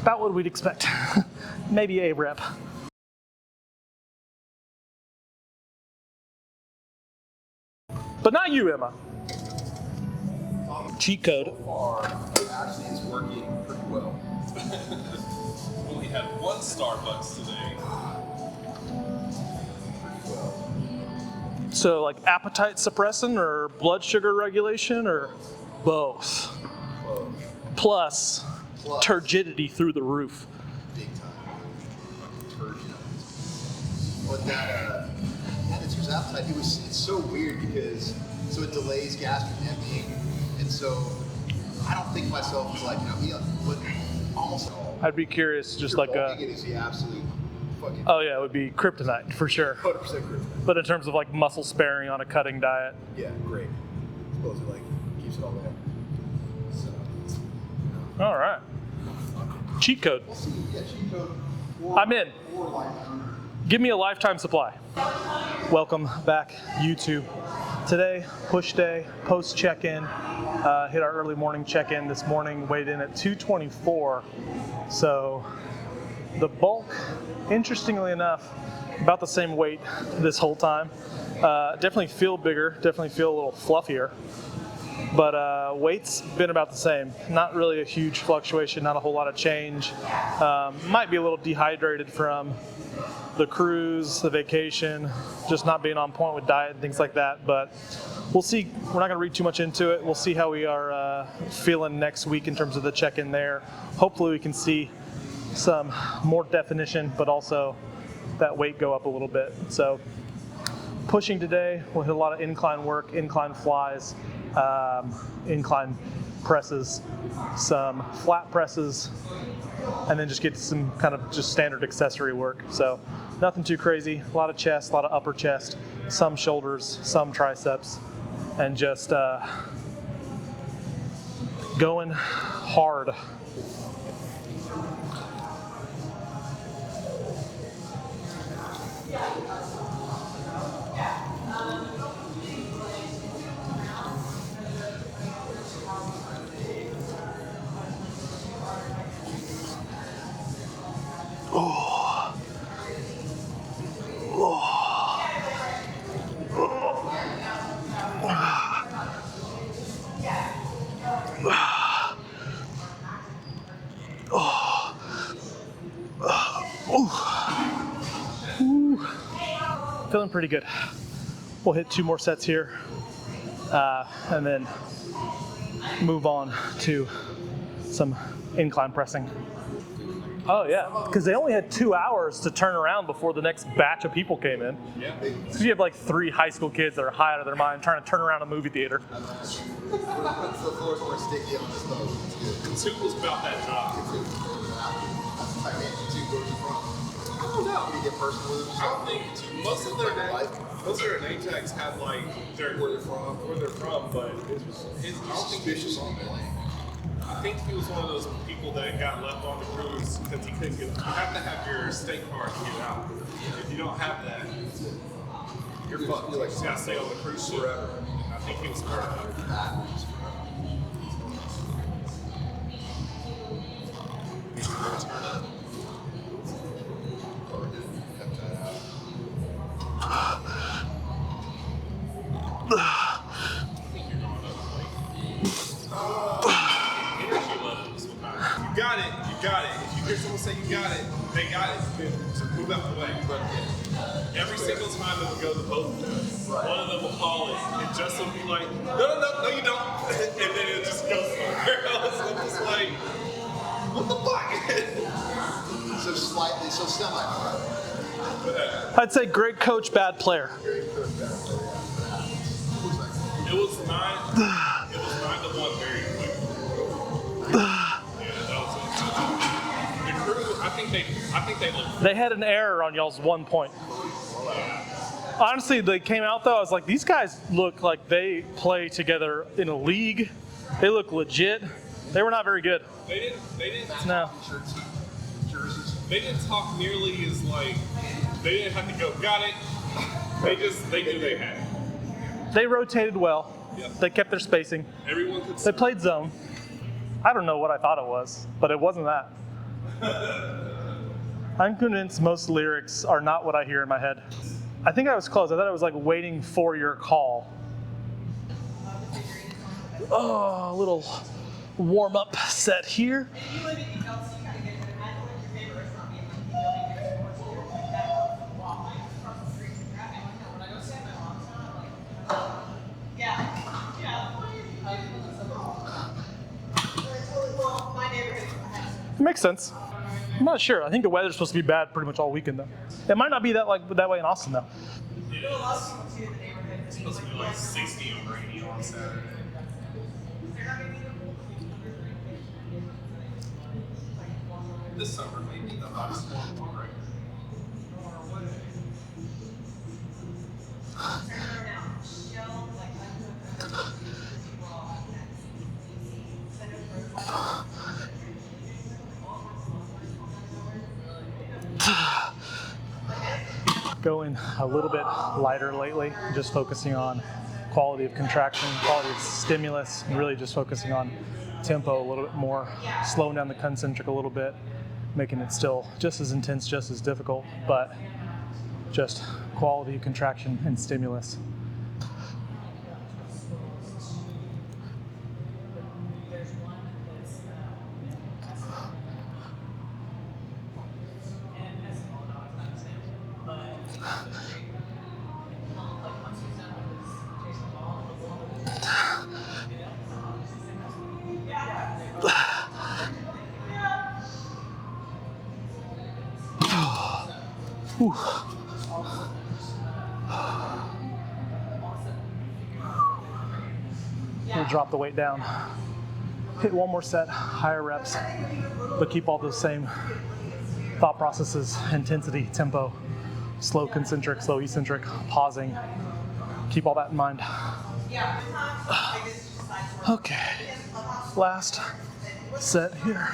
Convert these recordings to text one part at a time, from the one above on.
About what we'd expect. Maybe a rep. But not you, Emma. Cheat code. So far, actually it's working pretty well. We only had one Starbucks today. Pretty well. So like appetite suppressant or blood sugar regulation or both? Close. Plus turgidity through the roof. Big time. Turgid. But that it's appetite. It's so weird because it delays gastric emptying, and so I don't think of myself as like but almost all. I'd be curious, just like it is the absolute fucking. Oh yeah, it would be kryptonite for sure. 100% kryptonite. But in terms of like muscle sparing on a cutting diet. Yeah, great. I suppose it like keeps it all there. So. All right. Cheat code. We'll see. Yeah, cheat code. I'm in. Or lifetime. Give me a lifetime supply. Welcome back, YouTube. Today, push day, post check-in. Hit our early morning check-in this morning, weighed in at 224. So the bulk, interestingly enough, about the same weight this whole time. Definitely feel bigger, definitely feel a little fluffier. But weight's been about the same. Not really a huge fluctuation, not a whole lot of change. Might be a little dehydrated from the cruise, the vacation, just not being on point with diet and things like that. But we'll see. We're not going to read too much into it. We'll see how we are feeling next week in terms of the check-in there. Hopefully we can see some more definition, but also that weight go up a little bit. So pushing today, we'll hit a lot of incline work, incline flies, incline presses, some flat presses, and then just get to some kind of just standard accessory work. So nothing too crazy, a lot of chest, a lot of upper chest, some shoulders, some triceps, and just going hard. Feeling pretty good. We'll hit 2 more sets here and then move on to some incline pressing. Oh yeah, because they only had 2 hours to turn around before the next batch of people came in. Yeah. So you have like 3 high school kids that are high out of their mind trying to turn around a movie theater. The floor's more sticky on this though. It's good. Two was about that job. I mean, two goes in front. I don't know. You get personal with them. I don't think most of their ATEX had like where they're from, but I don't think Vicious on there. I think he was one of those people that got left on the cruise because he couldn't get. You have to have your state card to get out. If you don't have that, you're fucked. You just gotta stay on the cruise ship forever. I think he was part of that. You got it. If you hear someone say you got it, they got it. Then just move out the way. But every single time it would go to both of them, one of them will call it, and Justin will be like, no, you don't. And then it just goes somewhere else. I'm just like, what the fuck? So semi. I'd say great coach, bad player. It was 9 to 1 very quick. I think they looked. They had an error on y'all's 1 point. Honestly, they came out though, I was like, these guys look like they play together in a league. They look legit. They were not very good. They didn't. No. They didn't talk nearly as like. They didn't have to go. Got it. They knew they had it. They rotated well. Yep. They kept their spacing. Everyone could. They played zone. I don't know what I thought it was, but it wasn't that. I'm convinced most lyrics are not what I hear in my head. I think I was close. I thought it was like waiting for your call. Oh, a little warm-up set here. It makes sense. I'm not sure. I think the weather's supposed to be bad pretty much all weekend though. It might not be that way in Austin though. It's supposed to be like 60 and rainy on Saturday. This summer may be the hottest one on record. Going a little bit lighter lately, just focusing on quality of contraction, quality of stimulus, and really just focusing on tempo a little bit more, slowing down the concentric a little bit, making it still just as intense, just as difficult, but just quality of contraction and stimulus. Whew. We'll drop the weight down. Hit one more set, higher reps, but keep all those same thought processes, intensity, tempo, slow concentric, slow eccentric, pausing. Keep all that in mind. Okay, last set here.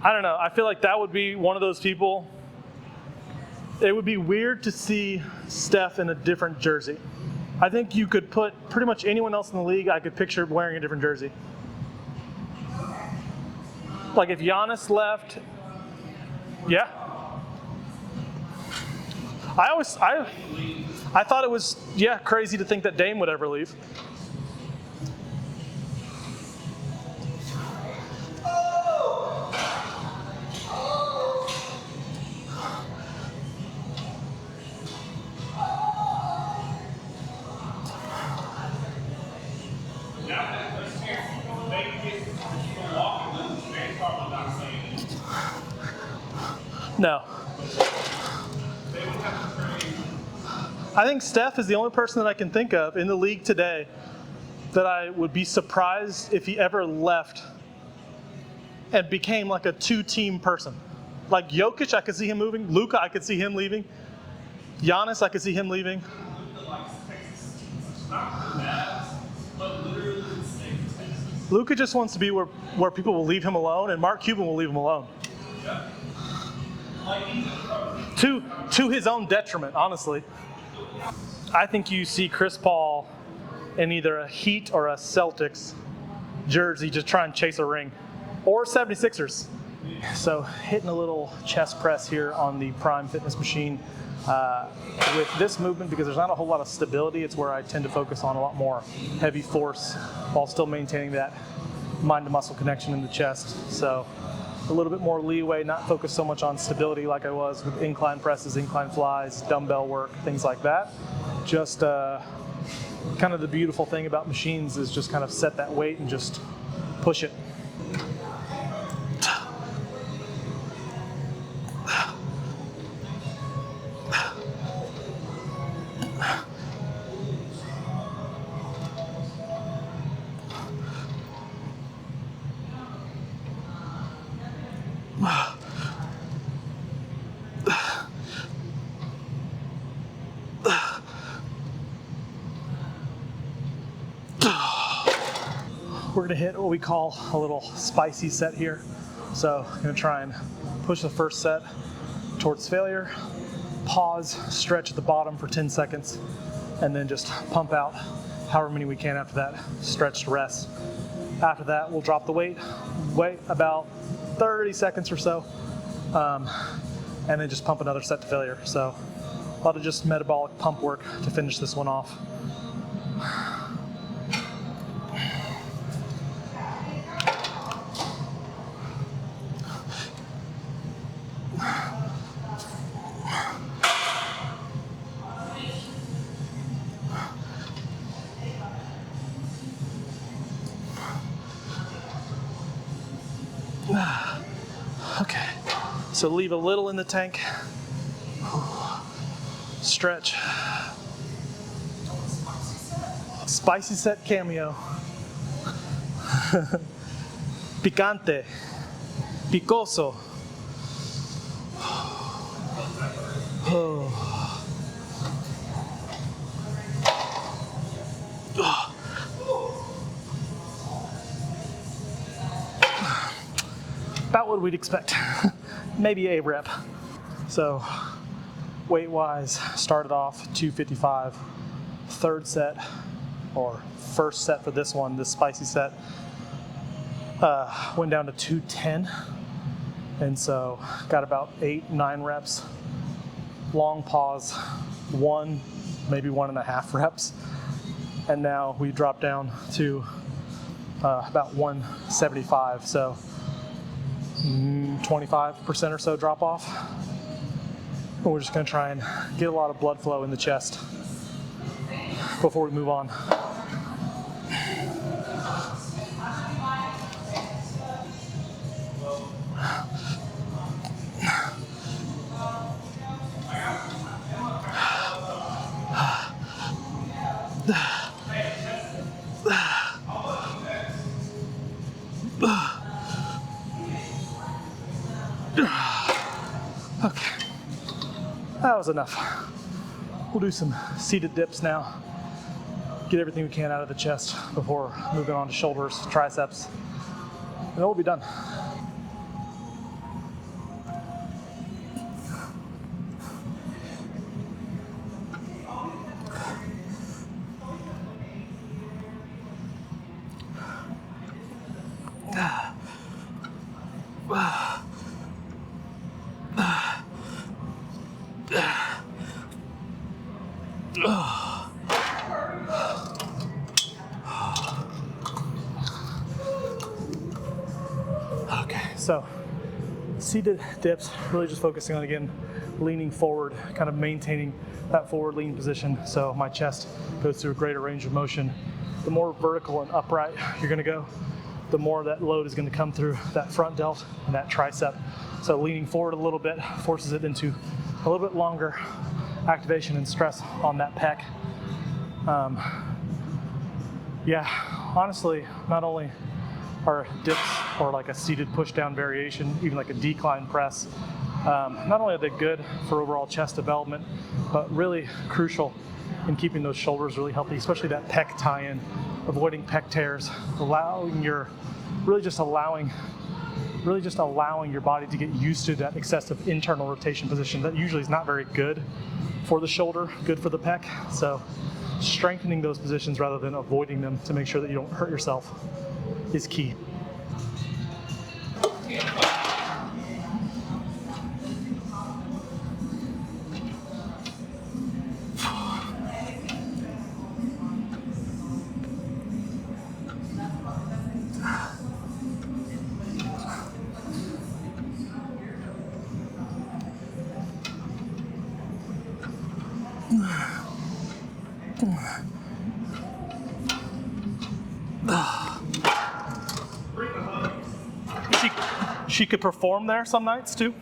I don't know. I feel like that would be one of those people. It would be weird to see Steph in a different jersey. I think you could put pretty much anyone else in the league, I could picture wearing a different jersey. Like if Giannis left, yeah. I thought it was, crazy to think that Dame would ever leave. No. I think Steph is the only person that I can think of in the league today that I would be surprised if he ever left and became like a two-team person. Like Jokic, I could see him moving. Luka, I could see him leaving. Giannis, I could see him leaving. Luka just wants to be where people will leave him alone, and Mark Cuban will leave him alone. To his own detriment, honestly. I think you see Chris Paul in either a Heat or a Celtics jersey just try and chase a ring, or 76ers. So hitting a little chest press here on the Prime Fitness machine. With this movement, because there's not a whole lot of stability, it's where I tend to focus on a lot more heavy force while still maintaining that mind-to-muscle connection in the chest. So a little bit more leeway, not focus so much on stability like I was with incline presses, incline flies, dumbbell work, things like that. Just kind of the beautiful thing about machines is just kind of set that weight and just push it. we're gonna hit what we call a little spicy set here. So I'm gonna try and push the first set towards failure, pause, stretch at the bottom for 10 seconds, and then just pump out however many we can after that, stretch to rest. After that, we'll drop the weight, wait about 30 seconds or so, and then just pump another set to failure. So a lot of just metabolic pump work to finish this one off. Okay, so leave a little in the tank. Stretch. Spicy set cameo. Picante. Picoso. About what we'd expect. Maybe a rep. So weight-wise, started off 255. Third set, or first set for this one, this spicy set, went down to 210. And so got about 8-9 reps. Long pause, 1, maybe 1.5 reps. And now we drop down to about 175. So 25% or so drop off. And we're just gonna try and get a lot of blood flow in the chest before we move on. Okay, that was enough. We'll do some seated dips now. Get everything we can out of the chest before moving on to shoulders, triceps, and then we'll be done. Okay, so seated dips, really just focusing on, again, leaning forward, kind of maintaining that forward lean position so my chest goes through a greater range of motion. The more vertical and upright you're gonna go, the more that load is gonna come through that front delt and that tricep. So leaning forward a little bit forces it into a little bit longer activation and stress on that pec. Yeah, honestly, not only are dips or like a seated push down variation, even like a decline press, not only are they good for overall chest development, but really crucial in keeping those shoulders really healthy, especially that pec tie-in, avoiding pec tears, really just allowing your body to get used to that excessive internal rotation position that usually is not very good for the shoulder, good for the pec. So strengthening those positions rather than avoiding them to make sure that you don't hurt yourself is key. She could perform there some nights too.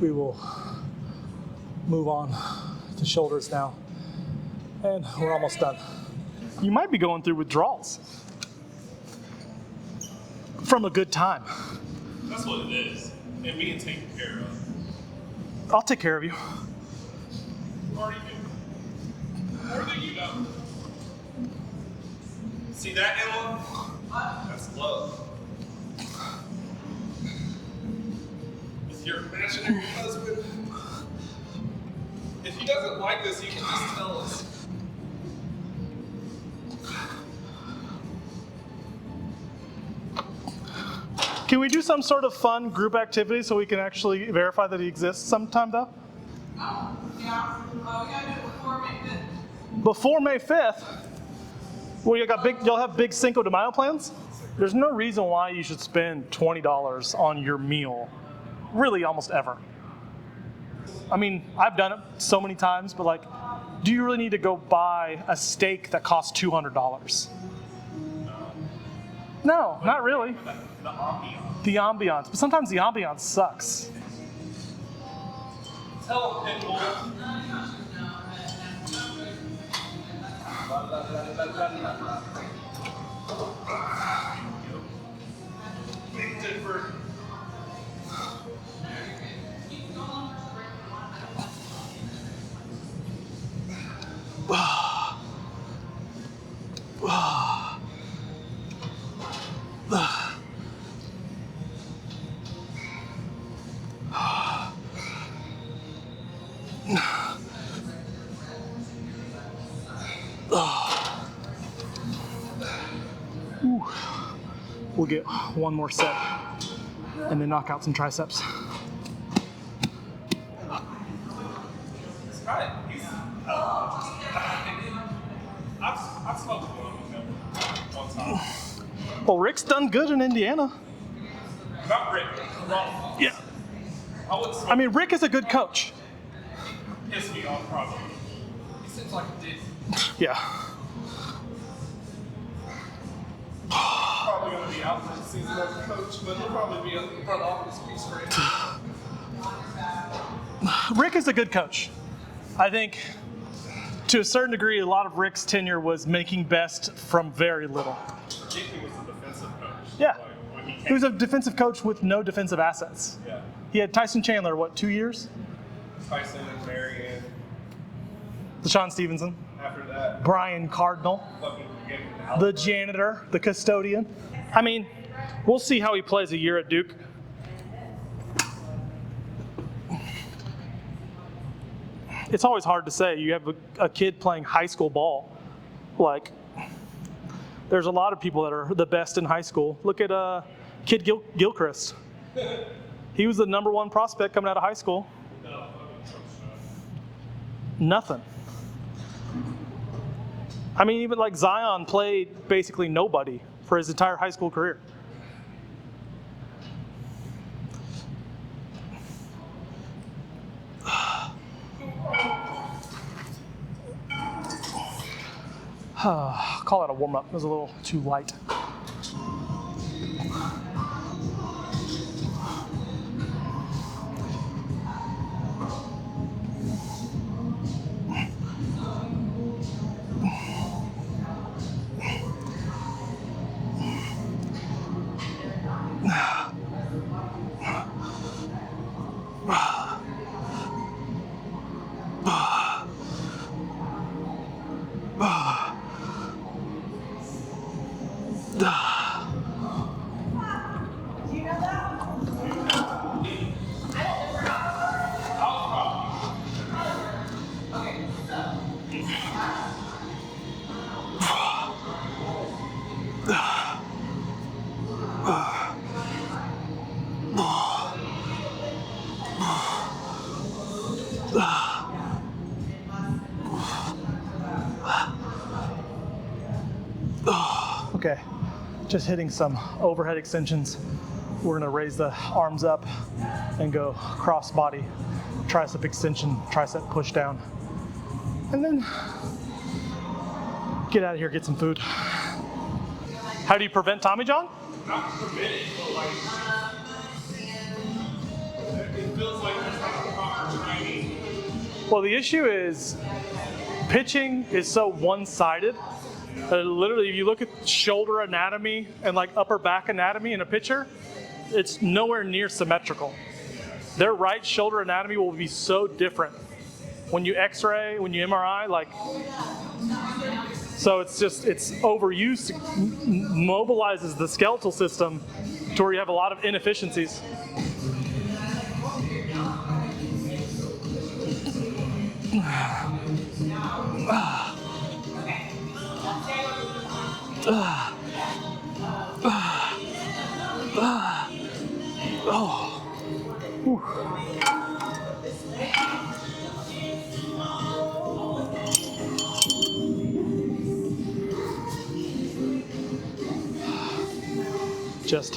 We will move on to shoulders now. And we're almost done. You might be going through withdrawals from a good time. That's what it is. And being taken care of. I'll take care of you. Already do. More than you know. See that, Emma? That's love. With your imaginary husband. If he doesn't like this, he can just tell us. Can we do some sort of fun group activity so we can actually verify that he exists sometime, though? Oh, yeah. Oh, we gotta do it before May 5th. Before May 5th? Well, you'll have big Cinco de Mayo plans? There's no reason why you should spend $20 on your meal, really almost ever. I mean, I've done it so many times, but like, do you really need to go buy a steak that costs $200? No, not really. The ambiance. The ambiance, but sometimes the ambiance sucks. Tell him, Pitbull. Big Dipper. We'll get one more set and then knock out some triceps. I've smoked one with him one time. Well, Rick's done good in Indiana. Not Rick. Wrong. Yeah. I would smoke. I mean, Rick is a good coach. Piss me off, probably. He seems like a dick. Yeah. Probably going to be out for the season as a coach, but he'll probably be in the front office piece for him. Rick is a good coach. I think to a certain degree, a lot of Rick's tenure was making best from very little. He was a defensive coach. Yeah. Like, when he He came, was a defensive coach with no defensive assets. yeah. He had Tyson Chandler, what, 2 years? Tyson and Marion. DeShaun Stevenson, After that, Brian Cardinal, fucking getting the janitor, the custodian. I mean, we'll see how he plays a year at Duke. It's always hard to say. You have a kid playing high school ball. Like, there's a lot of people that are the best in high school. Look at Kid Gilchrist. He was the #1 prospect coming out of high school. Nothing. I mean, even like Zion played basically nobody for his entire high school career. Call it a warm-up. It was a little too light. Okay, just hitting some overhead extensions. We're gonna raise the arms up and go cross body, tricep extension, tricep push down. And then get out of here, get some food. How do you prevent Tommy John? not prevent it, but like, it feels like there's like Well, the issue is pitching is so one-sided. Literally, if you look at shoulder anatomy and like upper back anatomy in a pitcher, it's nowhere near symmetrical. Their right shoulder anatomy will be so different when you X-ray, when you MRI, like. So it's overuse, mobilizes the skeletal system to where you have a lot of inefficiencies. Just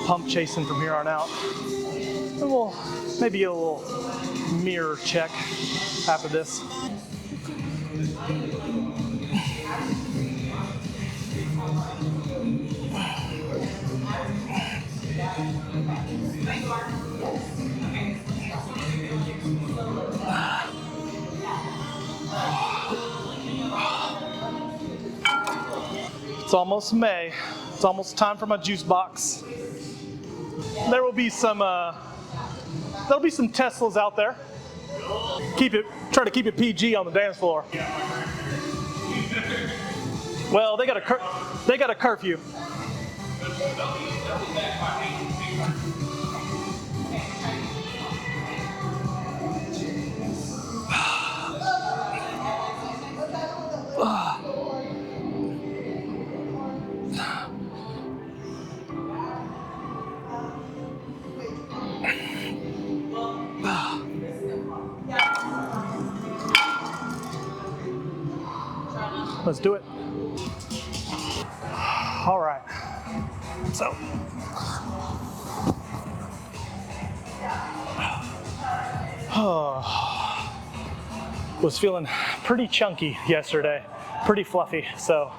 pump chasing from here on out. And we'll maybe get a little mirror check after this. It's almost May. It's almost time for my juice box. There will be some there'll be some Teslas out there. Try to keep it PG on the dance floor. Well, they got a curfew. Let's do it. All right. So. Was feeling pretty chunky yesterday, pretty fluffy. So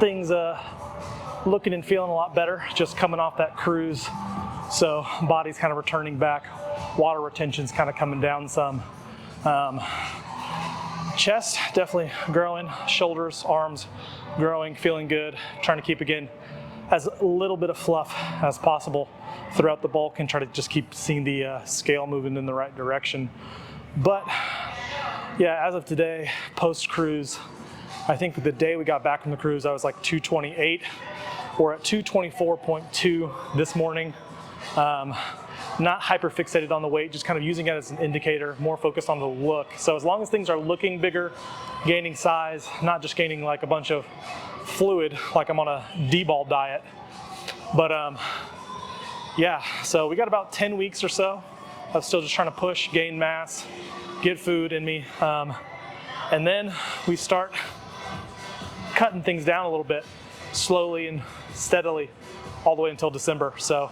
things looking and feeling a lot better, just coming off that cruise. So body's kind of returning back. Water retention's kind of coming down some. Chest definitely growing, shoulders, arms growing, feeling good. Trying to keep, again, as little bit of fluff as possible throughout the bulk and try to just keep seeing the scale moving in the right direction. But yeah, as of today, post-cruise, I think the day we got back from the cruise, I was like 228. We're at 224.2 this morning. Not hyper fixated on the weight, just kind of using it as an indicator, more focused on the look. So as long as things are looking bigger, gaining size, not just gaining like a bunch of fluid like I'm on a D-ball diet. But yeah, so we got about 10 weeks or so of still just trying to push, gain mass, get food in me. And then we start cutting things down a little bit, slowly and steadily, all the way until December. So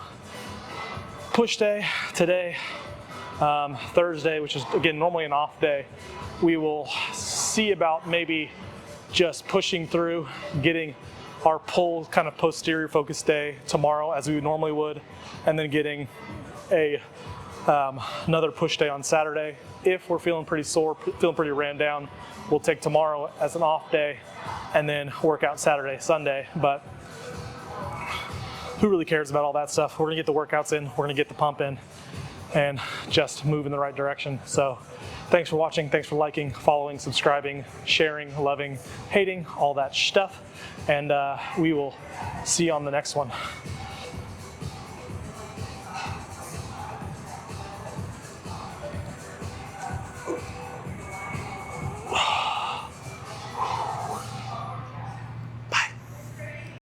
push day today, Thursday, which is again normally an off day, we will see about maybe just pushing through, getting our pull kind of posterior focus day tomorrow as we normally would, and then getting another push day on Saturday. If we're feeling pretty sore, feeling pretty ran down, we'll take tomorrow as an off day and then work out Saturday, Sunday. But who really cares about all that stuff? We're gonna get the workouts in, we're gonna get the pump in, and just move in the right direction. So thanks for watching, thanks for liking, following, subscribing, sharing, loving, hating, all that stuff. And we will see you on the next one.